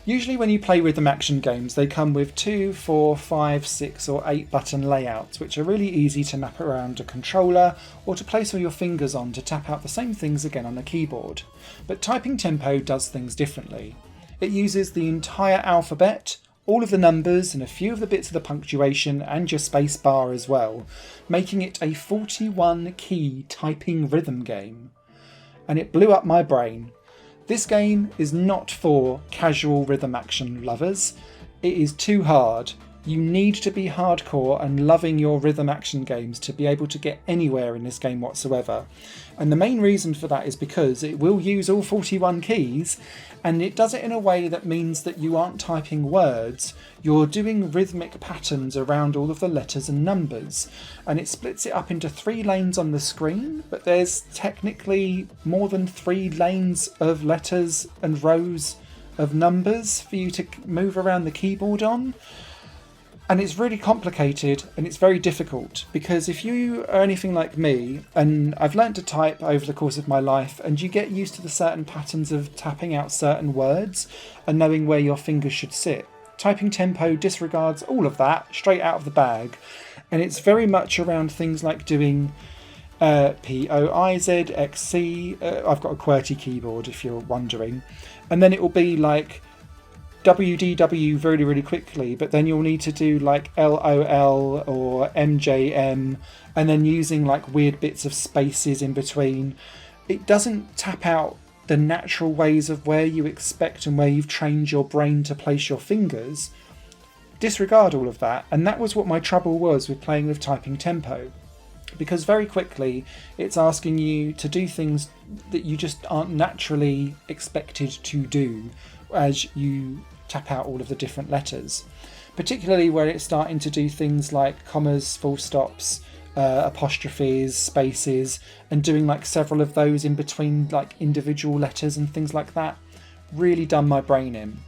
Usually when you play rhythm action games, they come with 2, 4, 5, 6 or 8 button layouts, which are really easy to map around a controller or to place all your fingers on to tap out the same things again on a keyboard. But Typing Tempo does things differently. It uses the entire alphabet, all of the numbers and a few of the bits of the punctuation and your space bar as well, making it a 41 key typing rhythm game. And it blew up my brain. This game is not for casual rhythm action lovers. It is too hard. You need to be hardcore and loving your rhythm action games to be able to get anywhere in this game whatsoever. And the main reason for that is because it will use all 41 keys, and it does it in a way that means that you aren't typing words, you're doing rhythmic patterns around all of the letters and numbers. And it splits it up into 3 lanes on the screen, but there's technically more than 3 lanes of letters and rows of numbers for you to move around the keyboard on. And it's really complicated and it's very difficult, because if you are anything like me, and I've learned to type over the course of my life, and you get used to the certain patterns of tapping out certain words and knowing where your fingers should sit. Typing Tempo disregards all of that straight out of the bag, and it's very much around things like doing POIZXC. I've got a QWERTY keyboard if you're wondering, and then it will be like WDW really, really quickly, but then you'll need to do like LOL or MJM, and then using like weird bits of spaces in between. It doesn't tap out the natural ways of where you expect and where you've trained your brain to place your fingers. Disregard all of that, and that was what my trouble was with playing with Typing Tempo, because very quickly it's asking you to do things that you just aren't naturally expected to do as you tap out all of the different letters, particularly where it's starting to do things like commas, full stops, apostrophes, spaces, and doing like several of those in between like individual letters and things like that. Really done my brain in.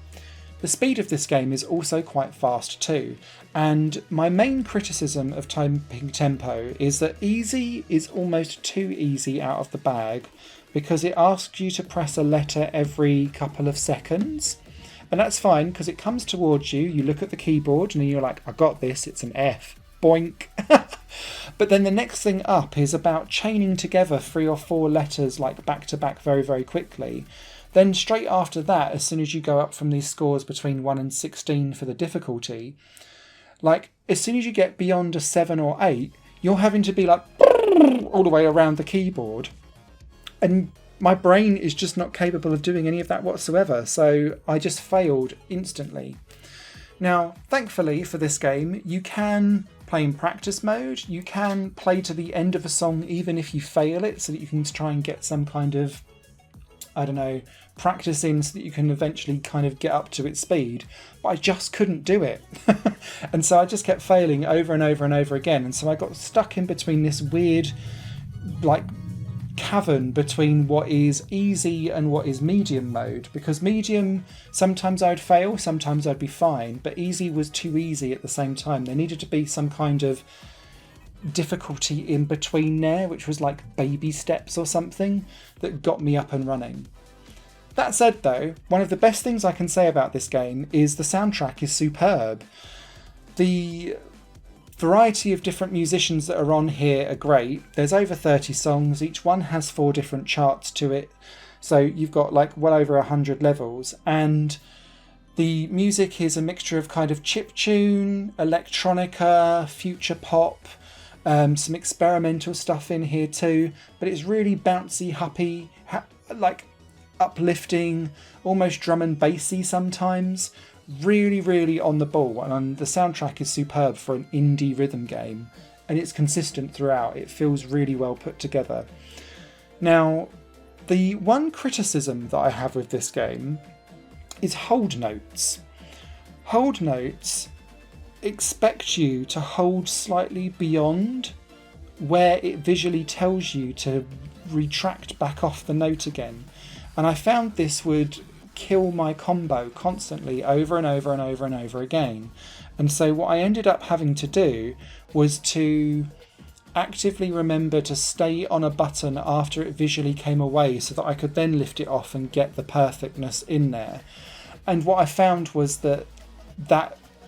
The speed of this game is also quite fast too, and my main criticism of Typing Tempo is that easy is almost too easy out of the bag, because it asks you to press a letter every couple of seconds. And that's fine, because it comes towards you, you look at the keyboard and you're like, I got this, it's an F. Boink. But then the next thing up is about chaining together 3 or 4 letters like back to back very, very quickly. Then straight after that, as soon as you go up from these scores between 1 and 16 for the difficulty, like as soon as you get beyond a 7 or 8, you're having to be like all the way around the keyboard. And my brain is just not capable of doing any of that whatsoever, so I just failed instantly. Now, thankfully for this game, you can play in practice mode. You can play to the end of a song even if you fail it, so that you can try and get some kind of, I don't know, practice in so that you can eventually kind of get up to its speed. But I just couldn't do it. And so I just kept failing over and over and over again. And so I got stuck in between this weird, like, cavern between what is easy and what is medium mode, because medium, sometimes I'd fail, sometimes I'd be fine, but easy was too easy at the same time. There needed to be some kind of difficulty in between there, which was like baby steps or something that got me up and running. That said though, one of the best things I can say about this game is the soundtrack is superb. The variety of different musicians that are on here are great. There's over 30 songs, each one has 4 different charts to it, so you've got like well over 100 levels, and the music is a mixture of kind of chiptune, electronica, future pop, some experimental stuff in here too, but it's really bouncy, happy, like uplifting, almost drum and bassy sometimes. Really, really on the ball, and the soundtrack is superb for an indie rhythm game, and it's consistent throughout. It feels really well put together. Now, the one criticism that I have with this game is hold notes. Hold notes expect you to hold slightly beyond where it visually tells you to retract back off the note again, and I found this would kill my combo constantly over and over and over and over again. And so what I ended up having to do was to actively remember to stay on a button after it visually came away, so that I could then lift it off and get the perfectness in there. And what I found was that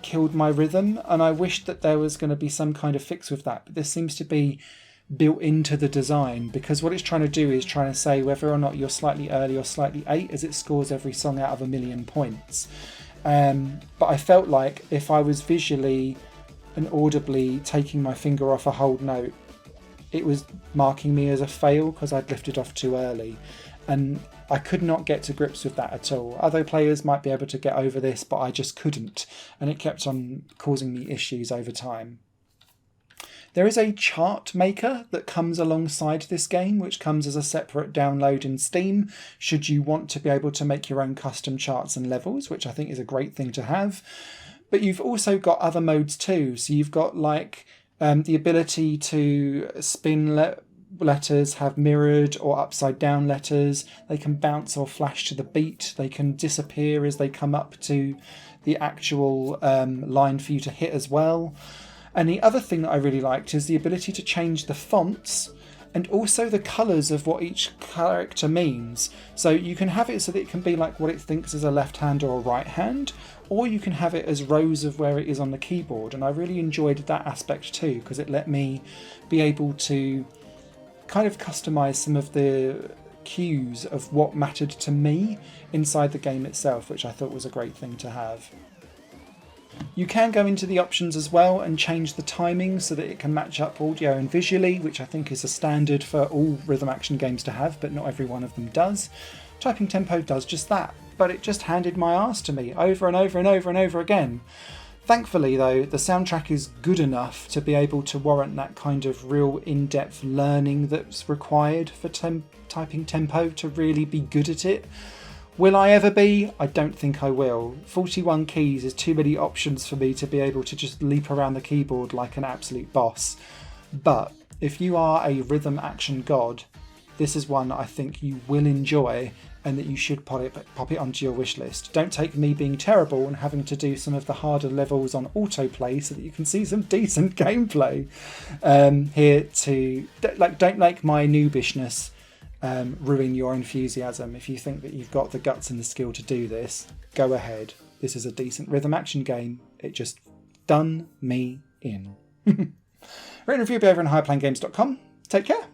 killed my rhythm, and I wished that there was going to be some kind of fix with that. But this seems to be built into the design, because what it's trying to do is trying to say whether or not you're slightly early or slightly late, as it scores every song out of 1,000,000 points. But I felt like if I was visually and audibly taking my finger off a hold note, it was marking me as a fail because I'd lifted off too early. And I could not get to grips with that at all. Other players might be able to get over this, but I just couldn't. And it kept on causing me issues over time. There is a chart maker that comes alongside this game, which comes as a separate download in Steam, should you want to be able to make your own custom charts and levels, which I think is a great thing to have. But you've also got other modes too. So you've got like the ability to spin letters, have mirrored or upside down letters. They can bounce or flash to the beat. They can disappear as they come up to the actual line for you to hit as well. And the other thing that I really liked is the ability to change the fonts and also the colours of what each character means. So you can have it so that it can be like what it thinks is a left hand or a right hand, or you can have it as rows of where it is on the keyboard. And I really enjoyed that aspect too, because it let me be able to kind of customise some of the cues of what mattered to me inside the game itself, which I thought was a great thing to have. You can go into the options as well and change the timing so that it can match up audio and visually, which I think is a standard for all rhythm action games to have, but not every one of them does. Typing tempo does just that, but it just handed my arse to me over and over and over and over again. Thankfully though, the soundtrack is good enough to be able to warrant that kind of real in-depth learning that's required for typing tempo to really be good at it. Will I ever be? I don't think I will. 41 keys is too many options for me to be able to just leap around the keyboard like an absolute boss. But if you are a rhythm action god, this is one I think you will enjoy and that you should pop it onto your wish list. Don't take me being terrible and having to do some of the harder levels on autoplay so that you can see some decent gameplay here to don't make my noobishness ruin your enthusiasm. If you think that you've got the guts and the skill to do this, go ahead. This is a decent rhythm action game. It just done me in. Rate and review over on higherplayinggames.com. Take care.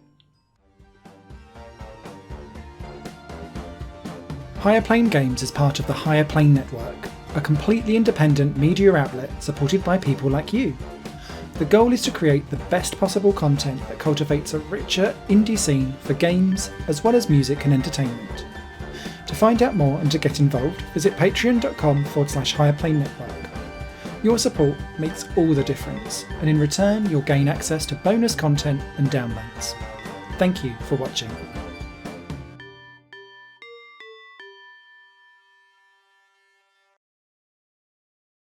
Higher Plane Games is part of the Higher Plane Network, a completely independent media outlet supported by people like you. The goal is to create the best possible content that cultivates a richer indie scene for games as well as music and entertainment. To find out more and to get involved, visit patreon.com/higherplane-network. Your support makes all the difference, and in return you'll gain access to bonus content and downloads. Thank you for watching.